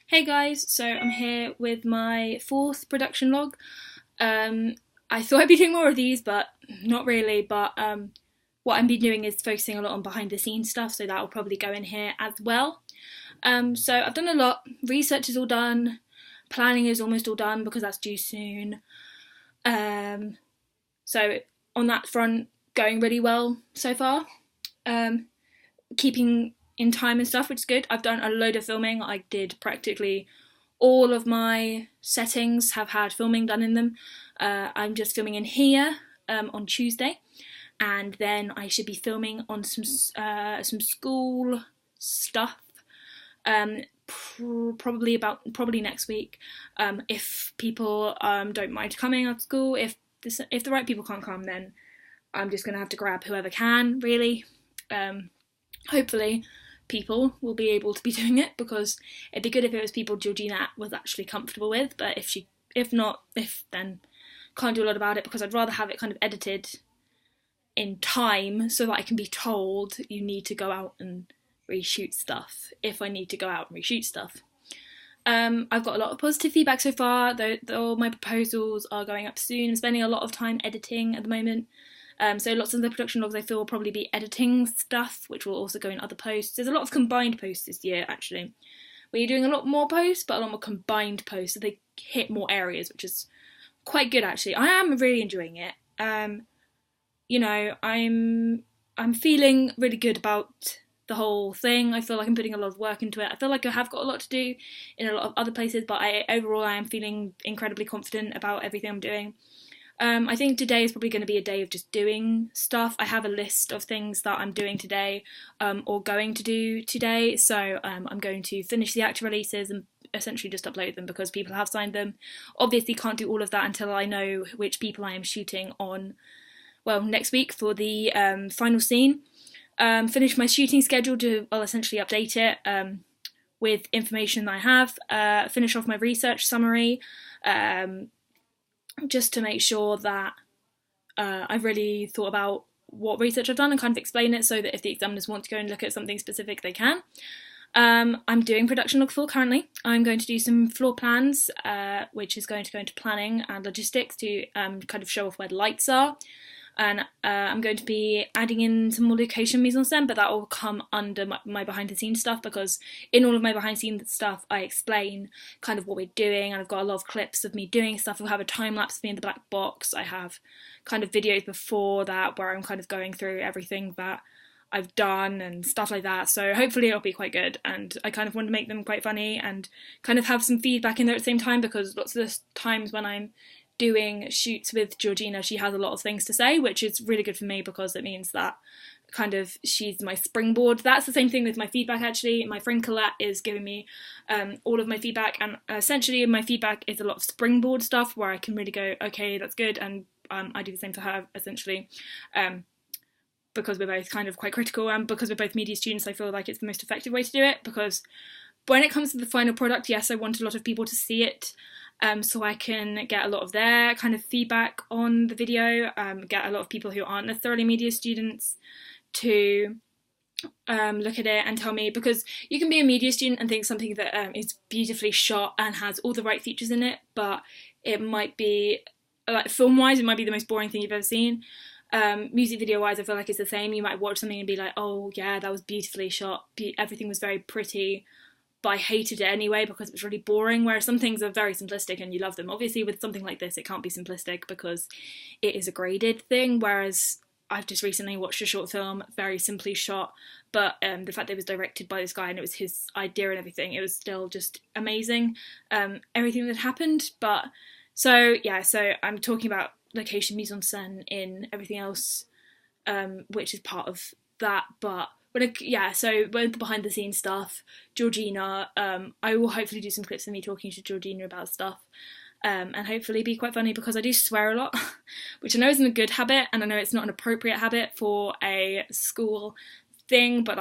Hey guys, so I'm here with my fourth production log. I thought I'd be doing more of these, but not really. But what I've been doing is focusing a lot on behind the scenes stuff, so that will probably go in here as well. So I've done a lot. Research is all done. Planning is almost all done because that's due soon. Um, so on that front, going really well so far. Um, Keeping in time and stuff, which is good. I've done a load of filming. I did practically all of my settings have had filming done in them. I'm just filming in here on Tuesday, and then I should be filming on some school stuff. Um, probably next week. If people don't mind coming at school, if the right people can't come, then I'm just gonna have to grab whoever can. Really, hopefully people will be able to be doing it, because it'd be good if it was people Georgina was actually comfortable with, but if not, then can't do a lot about it, because I'd rather have it kind of edited in time so that I can be told you need to go out and reshoot stuff if I need to go out and reshoot stuff. I've got a lot of positive feedback so far, though my proposals are going up soon. I'm spending a lot of time editing at the moment. So lots of the production logs I feel will probably be editing stuff, which will also go in other posts. There's a lot of combined posts this year, actually, where you're doing a lot more posts, but a lot more combined posts, so they hit more areas, which is quite good, actually. I am really enjoying it. I'm feeling really good about the whole thing. I feel like I'm putting a lot of work into it. I feel like I have got a lot to do in a lot of other places, but overall I am feeling incredibly confident about everything I'm doing. I think today is probably going to be a day of just doing stuff. I have a list of things that I'm doing today, or going to do today. So I'm going to finish the actor releases and essentially just upload them because people have signed them. Obviously can't do all of that until I know which people I am shooting on, well, next week for the final scene. Finish my shooting schedule to, well, essentially update it with information that I have. Finish off my research summary. Just to make sure that I've really thought about what research I've done and kind of explain it so that if the examiners want to go and look at something specific, they can. I'm doing production log 4 currently. I'm going to do some floor plans, which is going to go into planning and logistics to kind of show off where the lights are. And I'm going to be adding in some more location mise en scène, but that will come under my behind the scenes stuff, because in all of my behind the scenes stuff I explain kind of what we're doing, and I've got a lot of clips of me doing stuff. I'll have a time lapse of me in the black box. I have kind of videos before that where I'm kind of going through everything that I've done and stuff like that. So hopefully it'll be quite good, and I kind of want to make them quite funny and kind of have some feedback in there at the same time, because lots of the times when I'm doing shoots with Georgina, she has a lot of things to say, which is really good for me because it means that kind of she's my springboard. That's the same thing with my feedback, actually. My friend Colette is giving me all of my feedback, and essentially my feedback is a lot of springboard stuff where I can really go, okay, that's good, and I do the same for her, essentially. Because we're both kind of quite critical, and because we're both media students, I feel like it's the most effective way to do it, because when it comes to the final product, yes, I want a lot of people to see it, so I can get a lot of their kind of feedback on the video, get a lot of people who aren't necessarily media students to look at it and tell me, because you can be a media student and think something that is beautifully shot and has all the right features in it, but it might be, like, film-wise, it might be the most boring thing you've ever seen. Music video wise, I feel like it's the same. You might watch something and be like, oh yeah, that was beautifully shot, everything was very pretty, but I hated it anyway because it was really boring. Whereas some things are very simplistic and you love them. Obviously with something like this it can't be simplistic because it is a graded thing, whereas I've just recently watched a short film, very simply shot, but the fact that it was directed by this guy and it was his idea and everything, it was still just amazing, everything that happened. But so I'm talking about location mise en scène in everything else, which is part of that. But so with the behind the scenes stuff, Georgina, I will hopefully do some clips of me talking to Georgina about stuff, and hopefully be quite funny, because I do swear a lot, which I know isn't a good habit, and I know it's not an appropriate habit for a school thing, but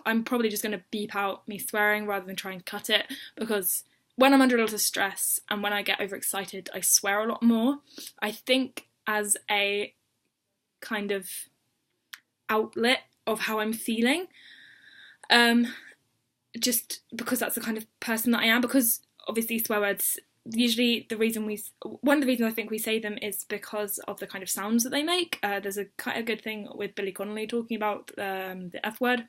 I'm probably just going to beep out me swearing rather than try and cut it, because when I'm under a lot of stress and when I get overexcited, I swear a lot more. I think as a kind of outlet of how I'm feeling. just because that's the kind of person that I am. Because obviously swear words, usually one of the reasons I think we say them is because of the kind of sounds that they make. There's a quite a good thing with Billy Connolly talking about the F word.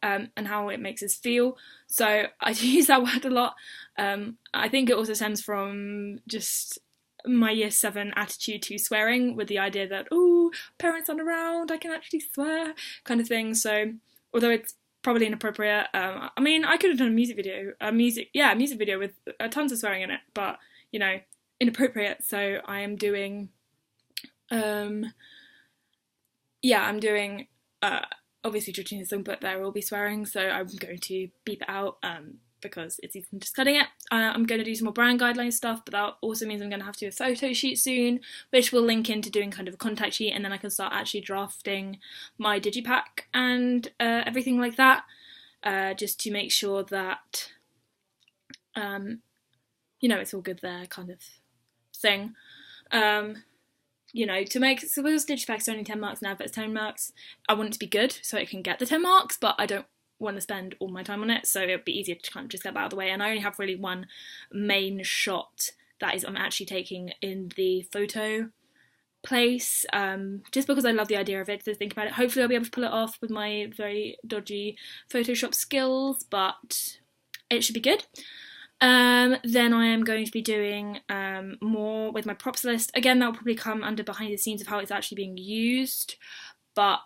And how it makes us feel. So I do use that word a lot. I think it also stems from just my year 7 attitude to swearing, with the idea that, oh, parents aren't around, I can actually swear, kind of thing. So although it's probably inappropriate, I mean, I could have done a music video with tons of swearing in it, but, you know, inappropriate. So I am doing, I'm doing, obviously judging the song, but there will be swearing, so I'm going to beep it out because it's easier than just cutting it. I'm going to do some more brand guideline stuff, but that also means I'm going to have to do a photo shoot soon, which will link into doing kind of a contact sheet, and then I can start actually drafting my digipack and everything like that, just to make sure that, it's all good there, kind of thing. To make, suppose Digipack's only 10 marks now, but it's 10 marks, I want it to be good so it can get the 10 marks, but I don't want to spend all my time on it, so it would be easier to kind of just get that out of the way. And I only have really one main shot that is I'm actually taking in the photo place, just because I love the idea of it, to think about it. Hopefully I'll be able to pull it off with my very dodgy Photoshop skills, but it should be good. Then I am going to be doing more with my props list. Again, that will probably come under behind the scenes of how it's actually being used, but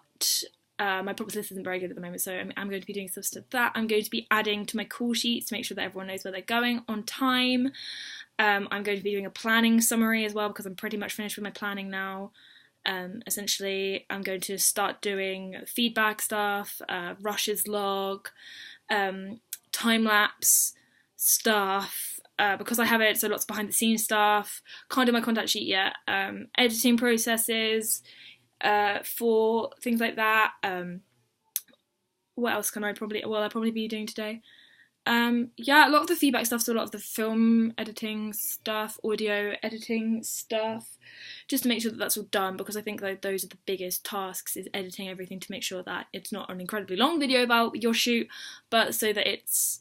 my props list isn't very good at the moment, so I'm going to be doing some stuff that. I'm going to be adding to my call sheets to make sure that everyone knows where they're going on time. I'm going to be doing a planning summary as well, because I'm pretty much finished with my planning now. Essentially, I'm going to start doing feedback stuff, rushes log, time-lapse stuff, because I have it, so lots of behind the scenes stuff. Can't do my contact sheet yet. Editing processes for things like that. What else can I'll probably be doing today. A lot of the feedback stuff, so a lot of the film editing stuff, audio editing stuff, just to make sure that that's all done, because I think that those are the biggest tasks, is editing everything to make sure that it's not an incredibly long video about your shoot, but so that it's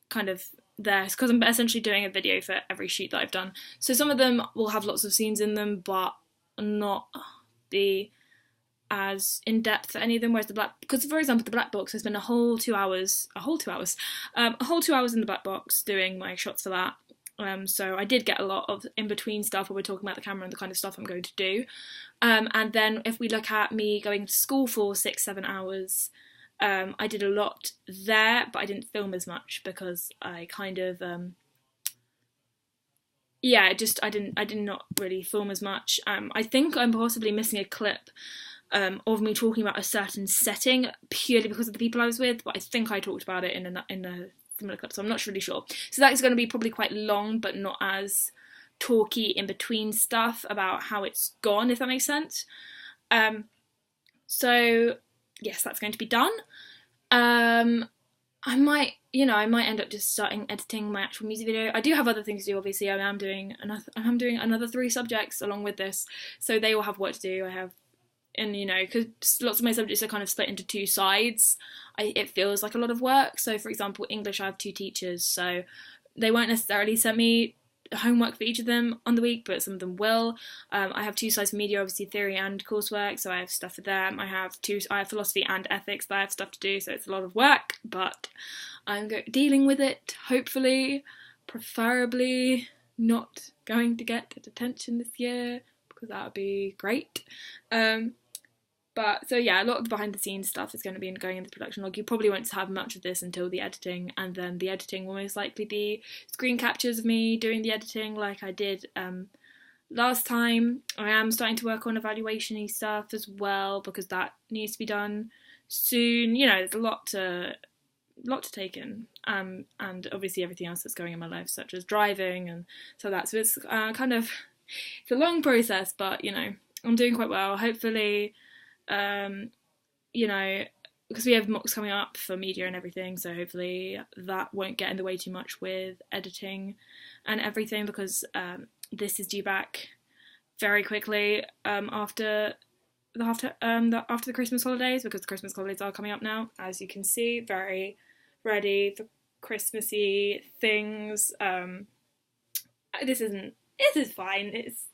kind of there, because I'm essentially doing a video for every shoot that I've done. So some of them will have lots of scenes in them, but not be as in depth for any of them. Whereas because for example, the black box, I spent a whole 2 hours in the black box doing my shots for that. So I did get a lot of in between stuff where we're talking about the camera and the kind of stuff I'm going to do. And then if we look at me going to school for 6-7 hours. I did a lot there, but I didn't film as much because I kind of, I did not really film as much. I think I'm possibly missing a clip of me talking about a certain setting purely because of the people I was with, but I think I talked about it in a similar clip, so I'm not really sure. So that is going to be probably quite long, but not as talky in between stuff about how it's gone, if that makes sense. So yes, that's going to be done. I might end up just starting editing my actual music video. I do have other things to do, obviously. I'm doing another 3 subjects along with this, so they all have work to do. Because lots of my subjects are kind of split into 2 sides, it feels like a lot of work. So for example, English, I have 2 teachers, so they won't necessarily send me homework for each of them on the week, but some of them will. I have 2 sides for media, obviously theory and coursework, so I have stuff for them. I have philosophy and ethics that I have stuff to do, so it's a lot of work, but I'm dealing with it, hopefully. Preferably not going to get detention this year, because that would be great. But so yeah, a lot of the behind the scenes stuff is going to be going into the production log. You probably won't have much of this until the editing, and then the editing will most likely be screen captures of me doing the editing like I did last time. I am starting to work on evaluation-y stuff as well, because that needs to be done soon. There's a lot to take in, and obviously everything else that's going in my life, such as driving and so that. So it's it's a long process, but I'm doing quite well. Hopefully, because we have mocks coming up for media and everything, so hopefully that won't get in the way too much with editing and everything, because this is due back very quickly after the Christmas holidays, because the Christmas holidays are coming up now, as you can see, very, ready for Christmassy things. This is fine. It's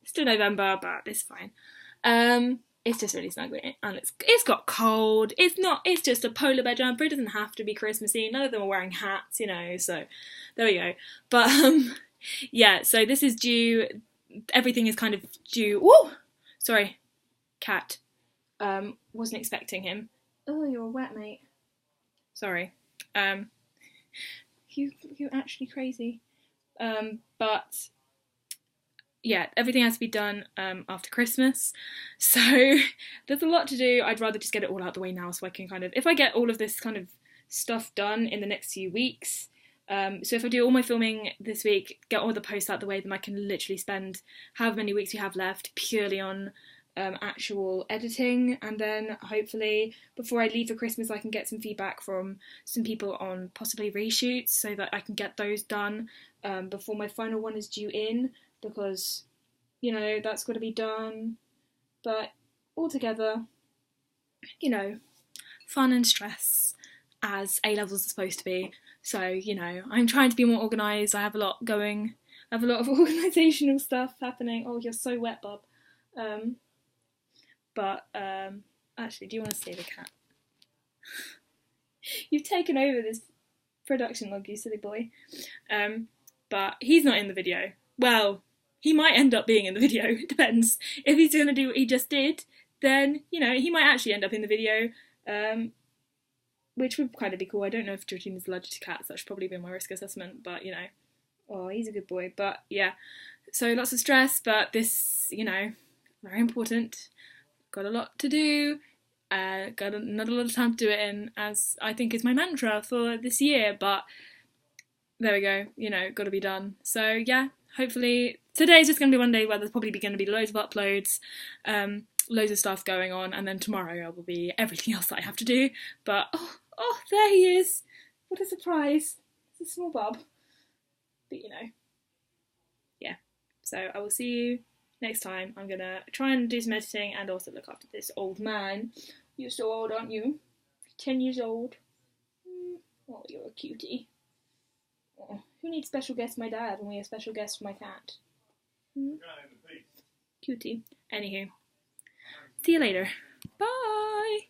still November, but it's fine. It's just really snug and it's got cold. It's just a polar bear jumper. It doesn't have to be Christmassy. None of them are wearing hats, you know, so there we go. But yeah, so this is due. Everything is kind of due. Woo! Sorry, cat. Wasn't expecting him. Oh, you're wet, mate. Sorry. You're actually crazy. But yeah, everything has to be done after Christmas, so there's a lot to do. I'd rather just get it all out the way now, so I can if I get all of this kind of stuff done in the next few weeks, so if I do all my filming this week, get all the posts out the way, then I can literally spend however many weeks we have left purely on actual editing, and then hopefully before I leave for Christmas I can get some feedback from some people on possibly reshoots so that I can get those done before my final one is due in, because, you know, that's got to be done. But altogether, you know, fun and stress, as A-levels are supposed to be. So, you know, I'm trying to be more organised. I have a lot going. I have a lot of organisational stuff happening. Oh, you're so wet, Bob. Actually, do you want to see the cat? You've taken over this production log, you silly boy. But he's not in the video. Well, he might end up being in the video. It depends. If he's going to do what he just did, then, you know, he might actually end up in the video, which would kind of be cool. I don't know if Georgine is allergic to cats. That should probably be my risk assessment, but, you know. Oh, he's a good boy. But, yeah. So, lots of stress, but this, you know, very important. Got a lot to do. Got not a lot of time to do it in, as I think is my mantra for this year, but there we go, you know, got to be done. So yeah, hopefully today's just going to be one day where there's probably going to be loads of uploads, loads of stuff going on, and then tomorrow will be everything else that I have to do. But oh, there he is! What a surprise! It's a small Bob. But you know, yeah. So I will see you next time. I'm gonna try and do some editing and also look after this old man. You're so old, aren't you? 10 years old. Oh, you're a cutie. Oh, who needs special guest? My dad, and we have special guest for my cat. Cutie. Anywho, see you later. Bye.